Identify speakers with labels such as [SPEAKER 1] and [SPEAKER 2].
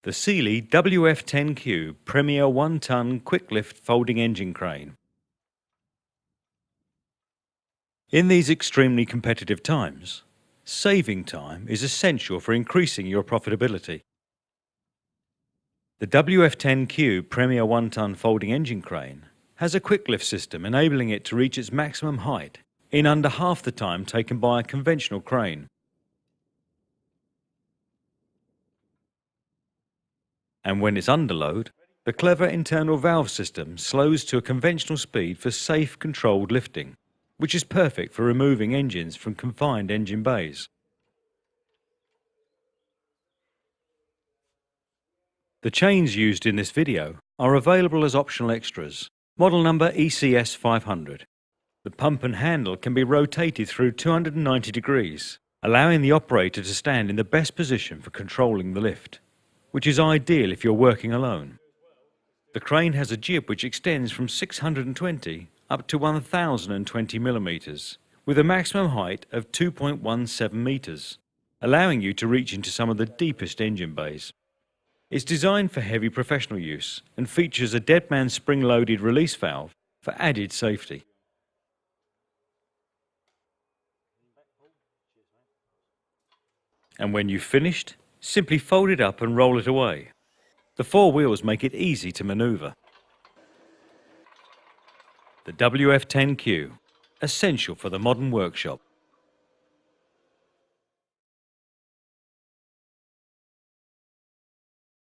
[SPEAKER 1] The Sealey WF10Q Premier 1-ton quick lift folding engine crane. In these extremely competitive times, saving time is essential for increasing your profitability. The WF10Q Premier 1-ton folding engine crane has a quick lift system enabling it to reach its maximum height in under half the time taken by a conventional crane. And when it's under load, the clever internal valve system slows to a conventional speed for safe, controlled lifting, which is perfect for removing engines from confined engine bays. The chains used in this video are available as optional extras, model number ECS 500. The pump and handle can be rotated through 290 degrees, allowing the operator to stand in the best position for controlling the lift, which is ideal if you're working alone. The crane has a jib which extends from 620 up to 1020 millimeters, with a maximum height of 2.17 meters, allowing you to reach into some of the deepest engine bays. It's designed for heavy professional use and features a deadman spring-loaded release valve for added safety. And when you've finished, simply fold it up and roll it away. The four wheels make it easy to maneuver. The WF10Q, essential for the modern workshop.